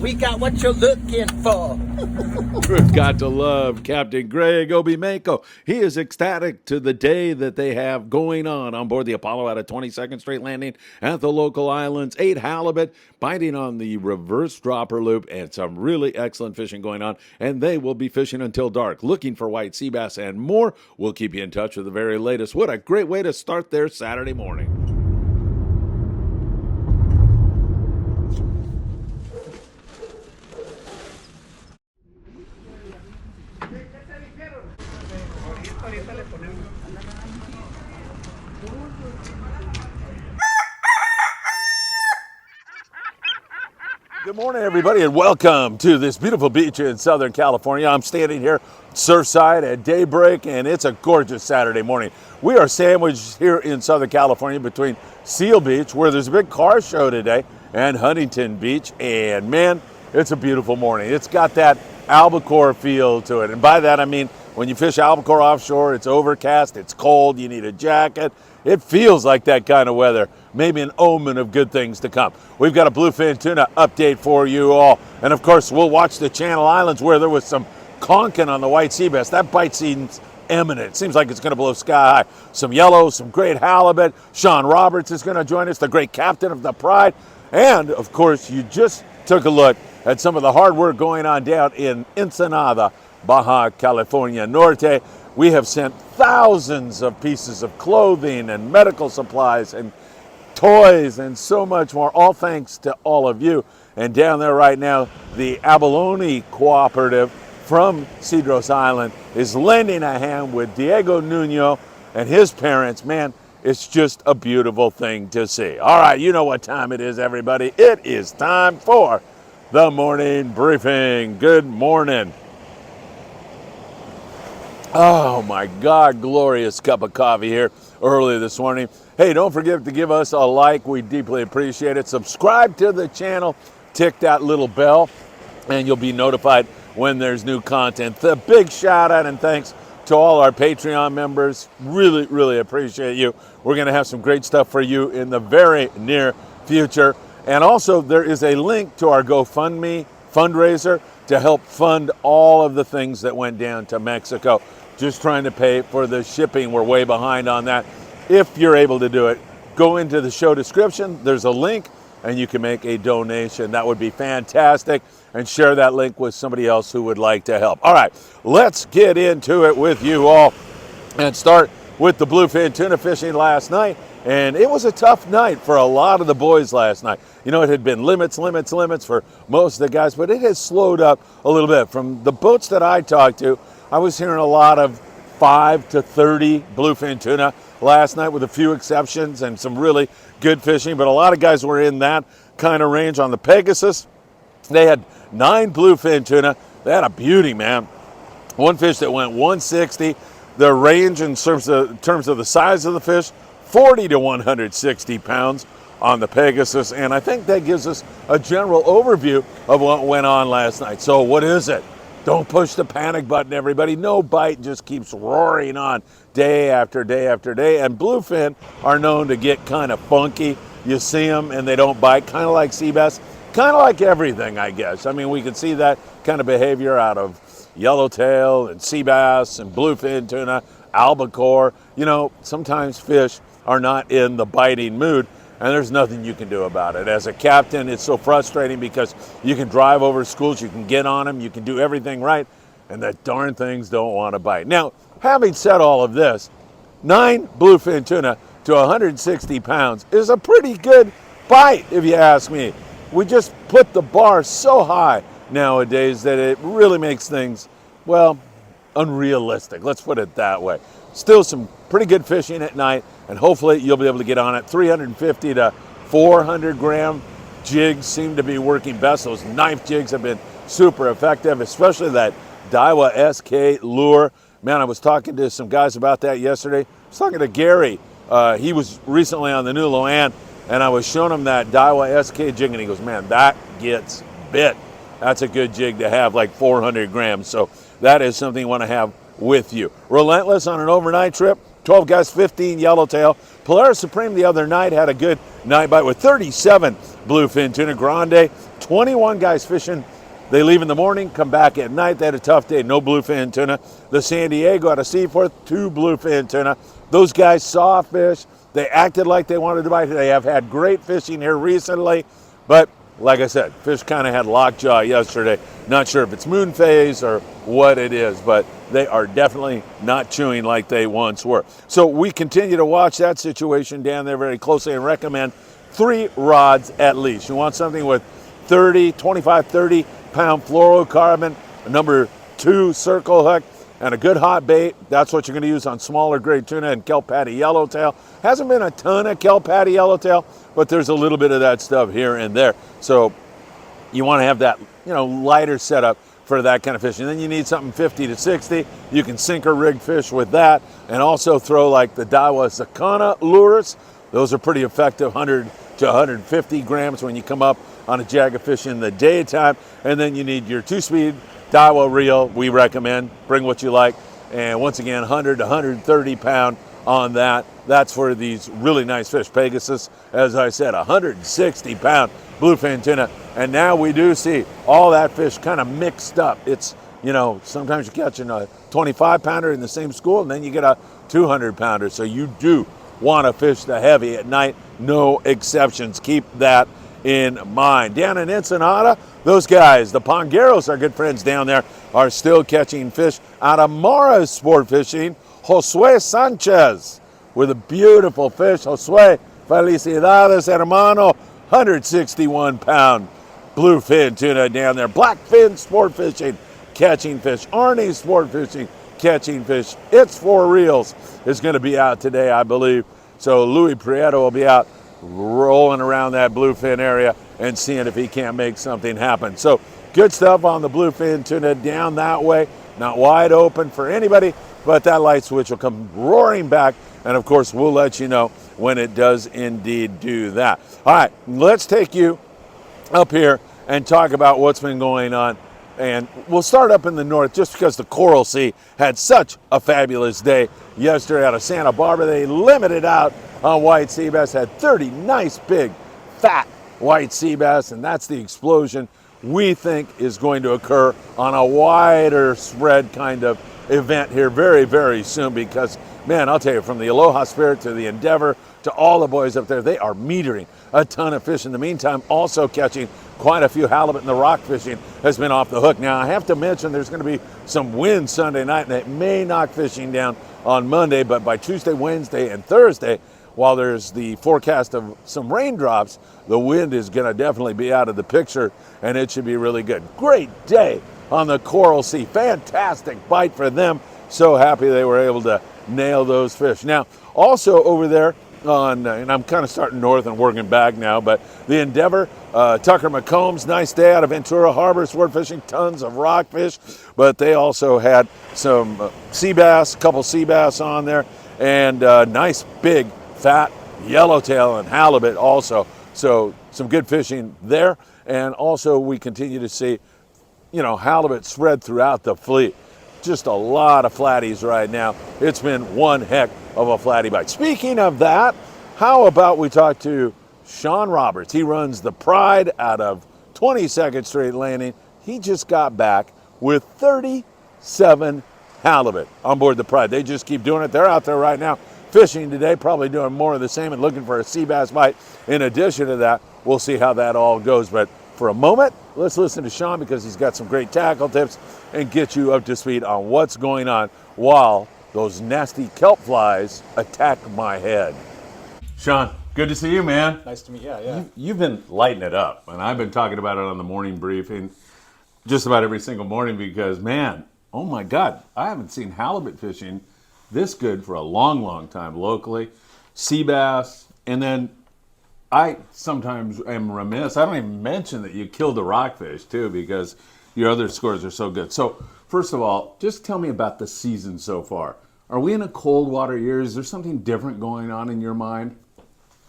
We got what you're looking for. We've got to love Captain Greg Obimeko. He is ecstatic to the day that they have going on board the Apollo at a 22nd Street landing at the local islands. 8 halibut biting on the reverse dropper loop and some really excellent fishing going on. And they will be fishing until dark, looking for white sea bass and more. We'll keep you in touch with the very latest. What a great way to start their Saturday morning. Good morning, everybody, and welcome to this beautiful beach in Southern California. I'm standing here surfside at daybreak, and it's a gorgeous Saturday morning. We are sandwiched here in Southern California between Seal Beach, where there's a big car show today, and Huntington Beach, and man, it's a beautiful morning. It's got that albacore feel to it, and by that I mean when you fish albacore offshore, it's overcast, it's cold, you need a jacket. It feels like that kind of weather, maybe an omen of good things to come. We've got a bluefin tuna update for you all. And of course, we'll watch the Channel Islands where there was some conking on the white sea bass. That bite season's imminent. It seems like it's gonna blow sky high. Some yellow, some great halibut. Sean Roberts is gonna join us, the great captain of the Pride. And of course, you just took a look at some of the hard work going on down in Ensenada, Baja California Norte. We have sent thousands of pieces of clothing and medical supplies and toys and so much more, all thanks to all of you. And down there right now, the Abalone Cooperative from Cedros Island is lending a hand with Diego Nuno and his parents. Man, it's just a beautiful thing to see. All right, you know what time it is, everybody. It is time for the morning briefing. Good morning. Oh my God, glorious cup of coffee here early this morning. Hey, don't forget to give us a like. We deeply appreciate it. Subscribe to the channel, tick that little bell, and you'll be notified when there's new content. The big shout out and thanks to all our Patreon members. Really, really appreciate you. We're gonna have some great stuff for you in the very near future. And also there is a link to our GoFundMe fundraiser to help fund all of the things that went down to Mexico. Just trying to pay for the shipping. We're way behind on that. If you're able to do it, go into the show description. There's a link and you can make a donation. That would be fantastic. And share that link with somebody else who would like to help. All right, let's get into it with you all and start with the bluefin tuna fishing last night. And it was a tough night for a lot of the boys last night. You know, it had been limits for most of the guys, but it has slowed up a little bit. From the boats that I talked to, I was hearing a lot of 5 to 30 bluefin tuna last night with a few exceptions and some really good fishing, but a lot of guys were in that kind of range. On the Pegasus, they had 9 bluefin tuna. They had a beauty, man. One fish that went 160. The range in terms of the size of the fish, 40 to 160 pounds on the Pegasus, and I think that gives us a general overview of what went on last night. So what is it? Don't push the panic button, everybody. No bite just keeps roaring on day after day after day, and bluefin are known to get kind of funky. You see them and they don't bite, kind of like sea bass, kind of like everything, I guess. I mean, we can see that kind of behavior out of yellowtail and sea bass and bluefin tuna, albacore. You know, sometimes fish are not in the biting mood, and there's nothing you can do about it. As a captain, it's so frustrating because you can drive over schools, you can get on them, you can do everything right, and the darn things don't want to bite. Now, having said all of this, 9 bluefin tuna to 160 pounds is a pretty good bite, if you ask me. We just put the bar so high nowadays that it really makes things, well, unrealistic. Let's put it that way. Still some pretty good fishing at night, and hopefully you'll be able to get on it. 350 to 400 gram jigs seem to be working best. Those knife jigs have been super effective, especially that Daiwa SK lure. Man, I was talking to some guys about that yesterday. I was talking to Gary. He was recently on the new Loan, and I was showing him that Daiwa SK jig, and he goes, man, that gets bit. That's a good jig to have, like 400 grams. So that is something you want to have with you. Relentless on an overnight trip, 12 guys, 15 yellowtail. Polaris Supreme the other night had a good night bite with 37 bluefin tuna grande. 21 guys fishing. They leave in the morning, come back at night. They had a tough day, no bluefin tuna. The San Diego out of Seaforth, 2 bluefin tuna. Those guys saw fish. They acted like they wanted to bite. They have had great fishing here recently, but like I said, fish kind of had lockjaw yesterday. Not sure if it's moon phase or what it is, but they are definitely not chewing like they once were. So we continue to watch that situation down there very closely and recommend 3 rods at least. You want something with 25, 30 pound fluorocarbon, a number 2 circle hook, and a good hot bait. That's what you're going to use on smaller grade tuna and kelp patty yellowtail. Hasn't been a ton of kelp patty yellowtail, but there's a little bit of that stuff here and there. So you want to have that, lighter setup for that kind of fish. And then you need something 50 to 60. You can sink or rig fish with that, and also throw like the Daiwa Sakana lures. Those are pretty effective, 100 to 150 grams when you come up on a jag of fish in the daytime. And then you need your 2-speed Daiwa reel. We recommend, bring what you like. And once again, 100 to 130 pound on that. That's for these really nice fish. Pegasus, as I said, 160 pound bluefin tuna. And now we do see all that fish kind of mixed up. It's, sometimes you're catching a 25 pounder in the same school, and then you get a 200 pounder. So you do want to fish the heavy at night. No exceptions. Keep that in mind. Down in Ensenada, those guys, the Pongueros, our good friends down there, are still catching fish out of Mara's Sport Fishing. Josue Sanchez with a beautiful fish. Josue, felicidades, hermano. 161 pound bluefin tuna down there. Blackfin Sport Fishing, catching fish. Arnie Sport Fishing, catching fish. It's 4 reels is going to be out today, I believe. So Louis Prieto will be out rolling around that bluefin area and seeing if he can't make something happen. So good stuff on the bluefin tuna down that way. Not wide open for anybody, but that light switch will come roaring back. And of course, we'll let you know when it does indeed do that. All right, let's take you up here and talk about what's been going on. And we'll start up in the north just because the Coral Sea had such a fabulous day yesterday out of Santa Barbara. They limited out on white sea bass, had 30 nice big fat white sea bass, and that's the explosion we think is going to occur on a wider spread kind of event here very, very soon. Because, man, I'll tell you, from the Aloha Spirit to the Endeavor to all the boys up there, they are metering a ton of fish. In the meantime, also catching quite a few halibut, and the rock fishing has been off the hook. Now, I have to mention there's going to be some wind Sunday night, and it may knock fishing down on Monday, but by Tuesday, Wednesday, and Thursday, while there's the forecast of some raindrops, the wind is going to definitely be out of the picture, and it should be really good. Great day on the Coral Sea. Fantastic bite for them. So happy they were able to nail those fish. Now, also over there on, and I'm kind of starting north and working back now, but the Endeavor, Tucker McCombs, nice day out of Ventura Harbor, sport fishing, tons of rockfish, but they also had some sea bass, a couple sea bass on there, and nice big fat yellowtail and halibut also. So some good fishing there. And also we continue to see, halibut spread throughout the fleet. Just a lot of flatties right now. It's been one heck of a flatty bite. Speaking of that, how about we talk to Sean Roberts? He runs the Pride out of 22nd Street Landing. He just got back with 37 halibut on board the Pride. They just keep doing it. They're out there right now fishing today, probably doing more of the same and looking for a sea bass bite. In addition to that, we'll see how that all goes. But for a moment, let's listen to Sean because he's got some great tackle tips and get you up to speed on what's going on while those nasty kelp flies attack my head. Sean, good to see you, man. Nice to meet you. Yeah. You've been lighting it up, and I've been talking about it on the morning briefing just about every single morning because, man, oh my God, I haven't seen halibut fishing this good for a long, long time locally. Sea bass, and then I sometimes am remiss. I don't even mention that you killed the rockfish too because your other scores are so good. So first of all, just tell me about the season so far. Are we in a cold water year? Is there something different going on in your mind?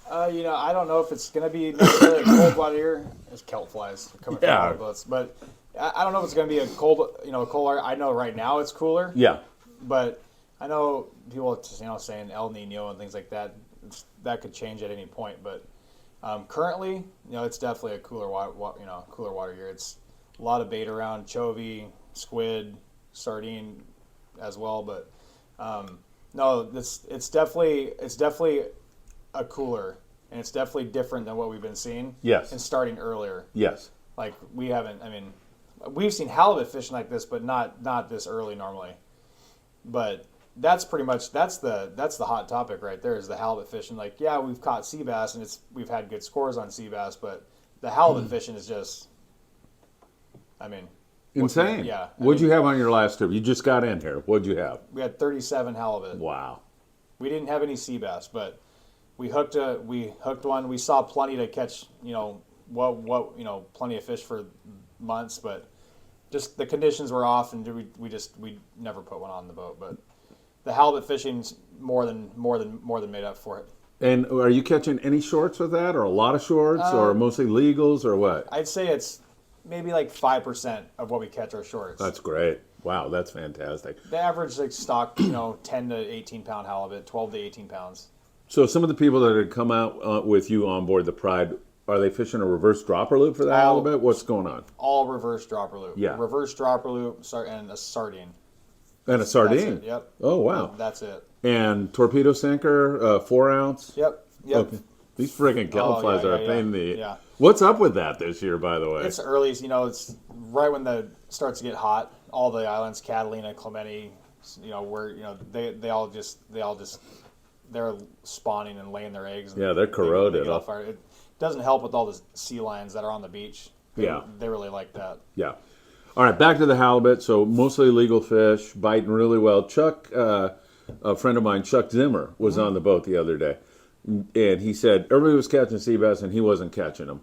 I don't know if it's going to be necessarily a cold water year. There's kelp flies coming from all of us, but I don't know if it's going to be a cold water. I know right now it's cooler. Yeah. But I know people, saying El Nino and things like that. That could change at any point. But Currently, it's definitely a cooler water year. It's a lot of bait around, chovy, squid, sardine, as well. But no, it's definitely a cooler, and it's definitely different than what we've been seeing. Yes. And starting earlier. Yes. Like we haven't. I mean, we've seen halibut fishing like this, but not this early normally. But that's pretty much that's the hot topic right there is the halibut fishing. Like, yeah, we've caught sea bass and we've had good scores on sea bass, but the halibut fishing is just, I mean, insane. Yeah. What'd you have on your last trip? You just got in here. What'd you have? We had 37 halibut. Wow. We didn't have any sea bass, but we hooked one. We saw plenty to catch. Plenty of fish for months, but just the conditions were off, and we never put one on the boat. But the halibut fishing's more than made up for it. And are you catching any shorts with that, or a lot of shorts, or mostly legals, or what? I'd say it's maybe like 5% of what we catch are shorts. That's great. Wow, that's fantastic. The average stock, 10 to 18 pound halibut, 12 to 18 pounds. So some of the people that had come out with you on board the Pride, are they fishing a reverse dropper loop for the halibut? What's going on? All reverse dropper loop. Yeah. Reverse dropper loop, and a sardine. And a sardine? That's it, yep. Oh, wow. That's it. And torpedo sinker, 4 ounce? Yep. Okay. These friggin' kettle flies are a pain in the... Yeah. What's up with that this year, by the way? It's early. It's right when the starts to get hot. All the islands, Catalina, Clemente, they're spawning and laying their eggs. And yeah, they're corroded. It doesn't help with all the sea lions that are on the beach. They really like that. Yeah. All right, back to the halibut. So mostly legal fish, biting really well. Chuck, a friend of mine, Chuck Zimmer, was on the boat the other day. And he said everybody was catching sea bass and he wasn't catching them.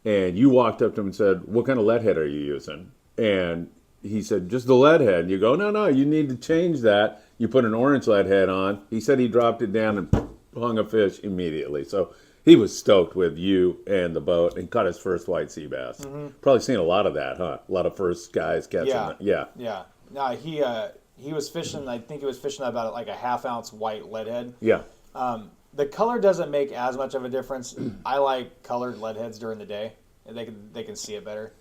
And you walked up to him and said, "What kind of lead head are you using?" And he said, "Just the lead head." You go, no, you need to change that. You put an orange lead head on. He said he dropped it down and hung a fish immediately. So he was stoked with you and the boat and caught his first white sea bass. Mm-hmm. Probably seen a lot of that, huh? A lot of first guys catching that. Yeah. Yeah. No, he was fishing, I think he was fishing about like a half-ounce white lead head. Yeah. The color doesn't make as much of a difference. I like colored lead heads during the day. And they can see it better.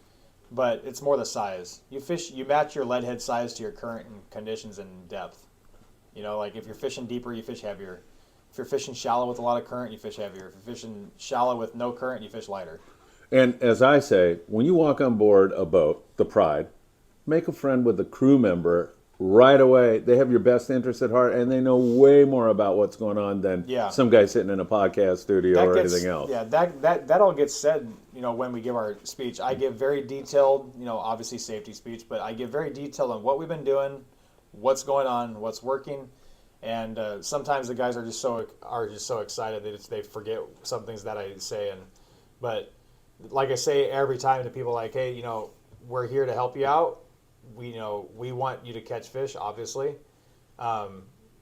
But it's more the size. You match your lead head size to your current conditions and depth. Like if you're fishing deeper, you fish heavier. If you're fishing shallow with a lot of current, you fish heavier. If you're fishing shallow with no current, you fish lighter. And as I say, when you walk on board a boat, the Pride, make a friend with the crew member right away. They have your best interest at heart, and they know way more about what's going on than some guy sitting in a podcast studio or anything else. Yeah, that all gets said, when we give our speech. I give very detailed, obviously safety speech, but I give very detailed on what we've been doing, what's going on, what's working. And sometimes the guys are just so excited that they forget some things that I say. But like I say every time to people, like, hey, we're here to help you out. We want you to catch fish. Obviously,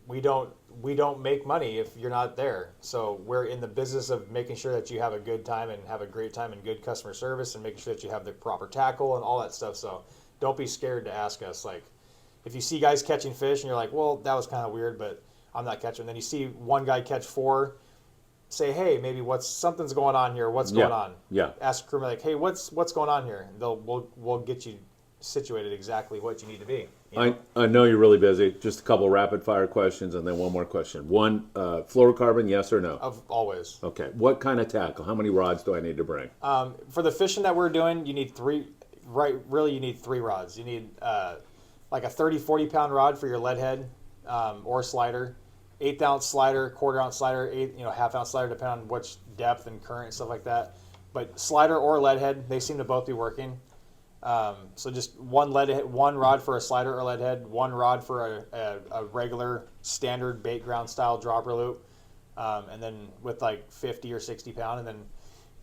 we don't make money if you're not there. So we're in the business of making sure that you have a good time and have a great time and good customer service and making sure that you have the proper tackle and all that stuff. So don't be scared to ask us. Like, if you see guys catching fish and you're like, well, that was kind of weird, but I'm not catching. Then you see one guy catch 4, say, hey, maybe something's going on here. What's going on? Yeah. Ask the crewman, like, hey, what's going on here? And we'll get you situated exactly what you need to be. I know you're really busy. Just a couple rapid fire questions and then one more question. One, fluorocarbon, yes or no? Always. Okay. What kind of tackle? How many rods do I need to bring? For the fishing that we're doing, you need 3. Right, really, you need 3 rods. You need like a 30-40 pound rod for your lead head or slider, 1/8 ounce slider, 1/4 ounce slider, half ounce slider, depending on which depth and current and stuff like that. But slider or lead head, they seem to both be working. So just one rod for a slider or lead head, 1 rod for a regular standard bait ground style dropper loop, and then with like 50 or 60 pound, and then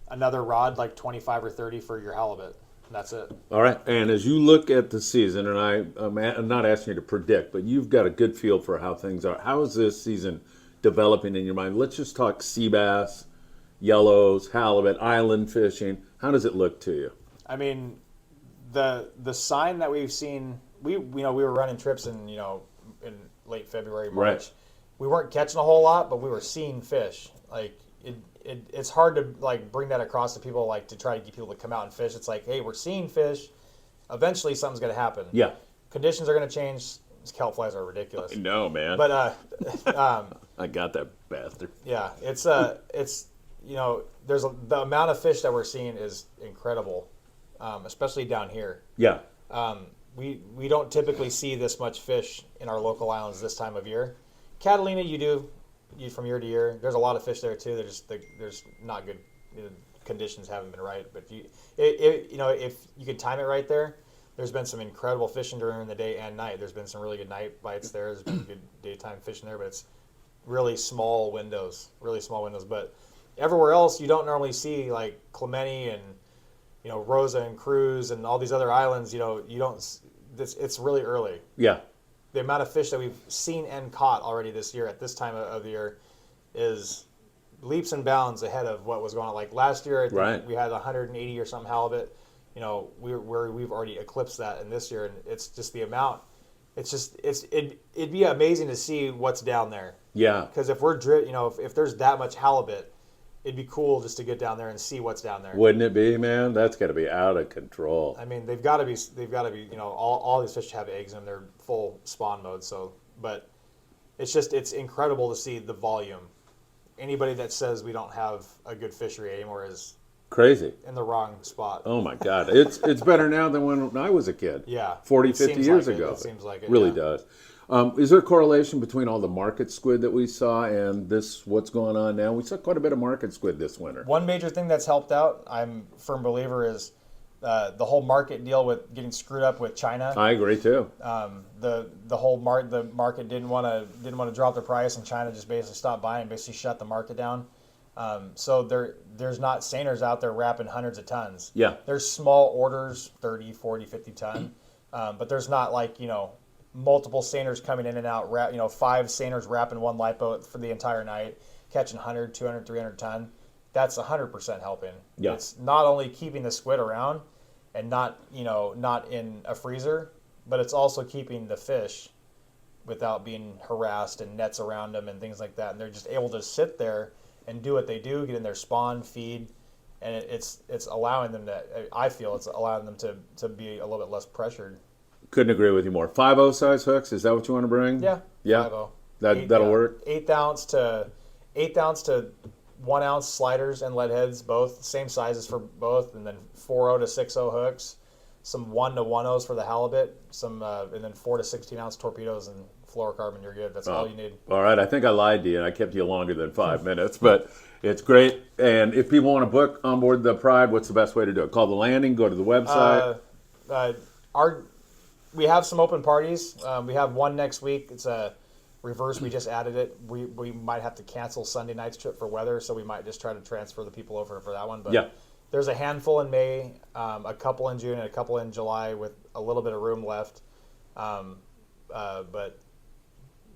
another rod like 25 or 30 for your halibut. That's it. All right. And as you look at the season, and I'm not asking you to predict, but you've got a good feel for how things are. How is this season developing in your mind? Let's just talk sea bass, yellows, halibut, island fishing. How does it look to you? I mean, the sign that we've seen, we were running trips in late February, March. Right. We weren't catching a whole lot, but we were seeing fish. Like, it's hard to like bring that across to people, like to try to get people to come out and fish. It's like, hey, we're seeing fish. Eventually, something's going to happen. Yeah. Conditions are going to change. These kelp flies are ridiculous. No, man. But I got that bastard. yeah, it's the amount of fish that we're seeing is incredible, especially down here. Yeah. We don't typically see this much fish in our local islands this time of year. Catalina, you do from year to year. There's a lot of fish there too. There's not good conditions haven't been right, but if you could time it right there, there's been some incredible fishing during the day and night. There's been some really good night bites there. There's been good daytime fishing there, but it's really small windows. But everywhere else, you don't normally see like Clemente and Rosa and Cruz and all these other islands. You don't. It's really early. Yeah. The amount of fish that we've seen and caught already this year at this time of the year is leaps and bounds ahead of what was going on. Like last year, I think we had 180 or something halibut. We've already eclipsed that in this year, and it's just the amount. It'd be amazing to see what's down there. Yeah. Because if if there's that much halibut, it'd be cool just to get down there and see what's down there. Wouldn't it be, man? That's got to be out of control. I mean, they've got to be. All these fish have eggs in them. They're full spawn mode. So, but it's incredible to see the volume. Anybody that says we don't have a good fishery anymore is crazy, in the wrong spot. Oh my God, it's better now than when I was a kid. Yeah, 40, 50 years ago. It seems like it really does. Is there a correlation between all the market squid that we saw and what's going on now? We saw quite a bit of market squid this winter. One major thing that's helped out, I'm a firm believer, is the whole market deal with getting screwed up with China. I agree too. The market didn't want to drop the price, and China just basically stopped buying, basically shut the market down. So there's not seiners out there wrapping hundreds of tons. Yeah. There's small orders, 30, 40, 50 ton, but there's not like multiple seiners coming in and out. 5 seiners wrapping one light boat for the entire night, catching 100, 200, 300 ton. That's 100% helping. Yeah. It's not only keeping the squid around and not in a freezer, but it's also keeping the fish without being harassed and nets around them and things like that. And they're just able to sit there and do what they do, get in their spawn, feed, and it's allowing them to. I feel it's allowing them to be a little bit less pressured. Couldn't agree with you more. 5/0 size hooks. Is that what you want to bring? Yeah. Yeah. 5/0. That'll work. 1/8 ounce to 1 ounce sliders and lead heads, both same sizes for both, and then 4/0 to 6/0 hooks, some 1 to 1/0s for the halibut, some and then 4 to 16 ounce torpedoes and fluorocarbon. You're good. That's all you need. All right. I think I lied to you, and I kept you longer than 5 minutes, but it's great. And if people want to book on board the Pride, what's the best way to do it? Call the landing. Go to the website. We have some open parties. We have one next week. It's a reverse. We just added it. We might have to cancel Sunday night's trip for weather, so we might just try to transfer the people over for that one. But yeah. There's a handful in May, a couple in June, and a couple in July with a little bit of room left. But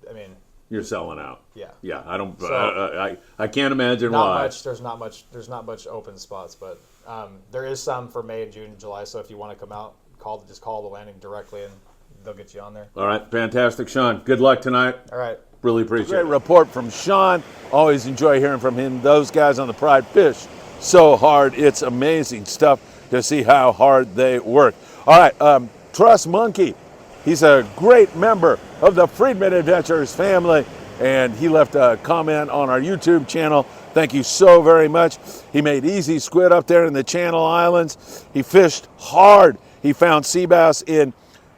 I mean, you're selling out. Yeah. Yeah. I don't. So, I can't imagine why. There's not much open spots, but there is some for May and June and July. So if you want to come out, just call the landing directly, and they'll get you on there. All right. Fantastic, Sean. Good luck tonight. All right. Really appreciate it. Great report from Sean. Always enjoy hearing from him. Those guys on the Pride fish so hard. It's amazing stuff to see how hard they work. All right. Trust Monkey. He's a great member of the Friedman Adventures family, and he left a comment on our YouTube channel. Thank you so very much. He made easy squid up there in the Channel Islands. He fished hard. He found sea bass in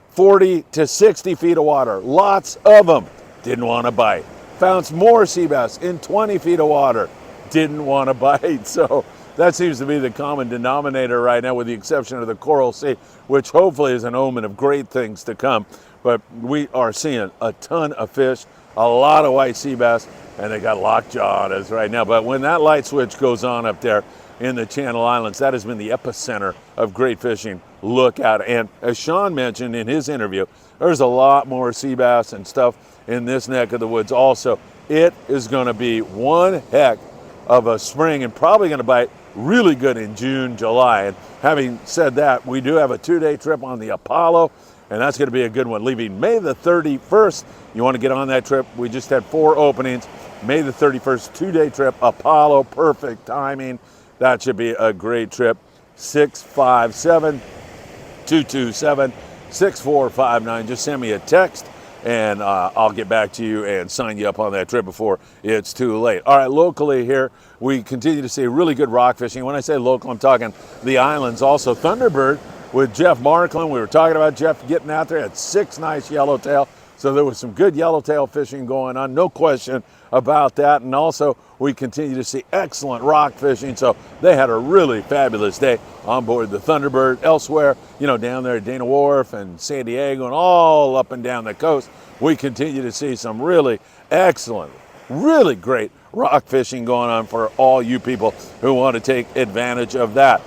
40 to 60 feet of water. Lots of them. Didn't want to bite. Found some more sea bass in 20 feet of water. Didn't want to bite. So that seems to be the common denominator right now, with the exception of the Coral Sea, which hopefully is an omen of great things to come. But we are seeing a ton of fish, a lot of white sea bass, and they got lockjaw on us right now. But when that light switch goes on up there in the Channel Islands, that has been the epicenter of great fishing. Look out. And as Sean mentioned in his interview, there's a lot more sea bass and stuff in this neck of the woods also. It is going to be one heck of a spring, and probably going to bite really good in June, July. And having said that, we do have a 2-day trip on the Apollo, and that's going to be a good one. Leaving May the 31st, you want to get on that trip. We just had 4 openings. May the 31st, 2-day trip, Apollo, perfect timing. That should be a great trip. 657-227-6459. Just send me a text, and I'll get back to you and sign you up on that trip before it's too late. All right, locally here, we continue to see really good rock fishing. When I say local, I'm talking the islands. Also, Thunderbird with Jeff Markland. We were talking about Jeff getting out there, had 6 nice yellowtail. So there was some good yellowtail fishing going on, no question about that. And also, we continue to see excellent rock fishing. So they had a really fabulous day on board the Thunderbird. Elsewhere, you know, down there at Dana Wharf and San Diego and all up and down the coast, we continue to see some really excellent, really great rock fishing going on for all you people who want to take advantage of that.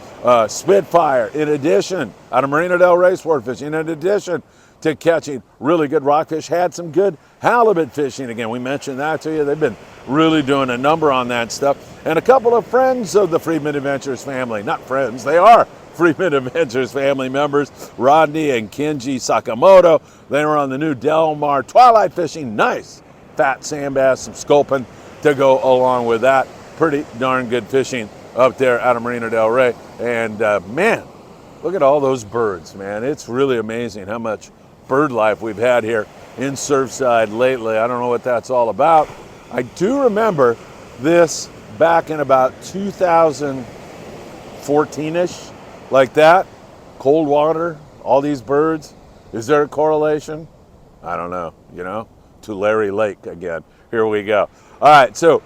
Spitfire, in addition, out of Marina del Rey sport fishing, in addition to catching really good rockfish, had some good halibut fishing. Again, we mentioned that to you. They've been really doing a number on that stuff. And a couple of friends of the Friedman Adventures family, not friends, they are Friedman Adventures family members, Rodney and Kenji Sakamoto. They were on the new Del Mar twilight fishing. Nice fat sand bass, some sculpin to go along with that. Pretty darn good fishing up there out of Marina del Rey. And man, look at all those birds, man. It's really amazing how much bird life we've had here in Surfside lately. I don't know what that's all about. I do remember this back in about 2014-ish, like that. Cold water, all these birds. Is there a correlation? I don't know, you know, Tulare Lake again. Here we go. All right, so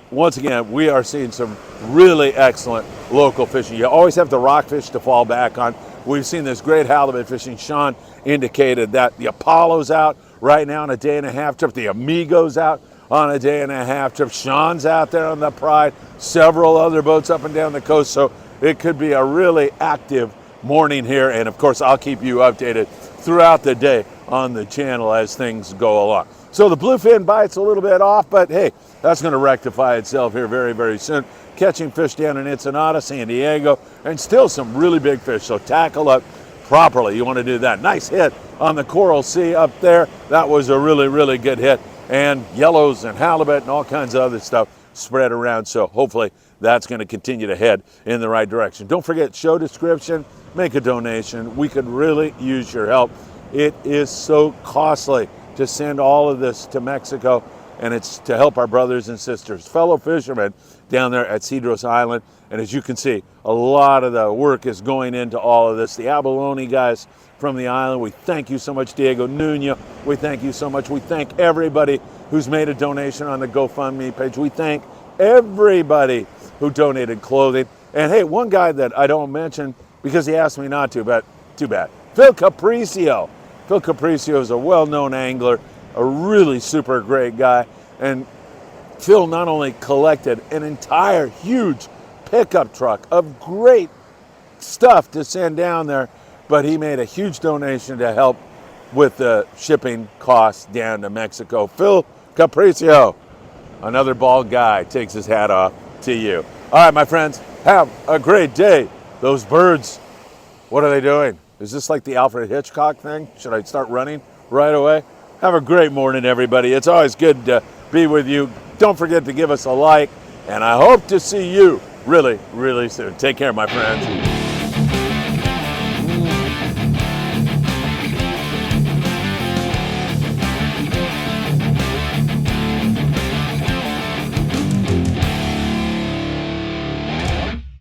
once again, we are seeing some really excellent local fishing. You always have the rockfish to fall back on. We've seen this great halibut fishing. Sean indicated that the Apollo's out right now on a 1.5-day trip. The Amigo's out on a 1.5-day trip. Sean's out there on the Pride. Several other boats up and down the coast. So it could be a really active morning here. And of course, I'll keep you updated throughout the day on the channel as things go along. So the bluefin bite's a little bit off, but hey, that's going to rectify itself here very, very soon. Catching fish down in Ensenada, San Diego, and still some really big fish. So tackle up properly. You want to do that. Nice hit on the Coral Sea up there. That was a really, really good hit. And yellows and halibut and all kinds of other stuff spread around. So hopefully that's going to continue to head in the right direction. Don't forget, show description, make a donation. We could really use your help. It is so costly to send all of this to Mexico, and it's to help our brothers and sisters, fellow fishermen down there at Cedros Island. And as you can see, a lot of the work is going into all of this. The abalone guys from the island, we thank you so much. Diego Nunez, we thank you so much. We thank everybody who's made a donation on the GoFundMe page. We thank everybody who donated clothing. And hey, one guy that I don't mention because he asked me not to, but too bad, Phil Capricio. Phil Capricio is a well-known angler, a really super great guy. And Phil not only collected an entire huge pickup truck of great stuff to send down there, but he made a huge donation to help with the shipping costs down to Mexico. Phil Capricio, another bald guy, takes his hat off to you. All right, my friends, have a great day. Those birds, what are they doing? Is this like the Alfred Hitchcock thing? Should I start running right away? Have a great morning, everybody. It's always good to be with you. Don't forget to give us a like, and I hope to see you really, really soon. Take care, my friends.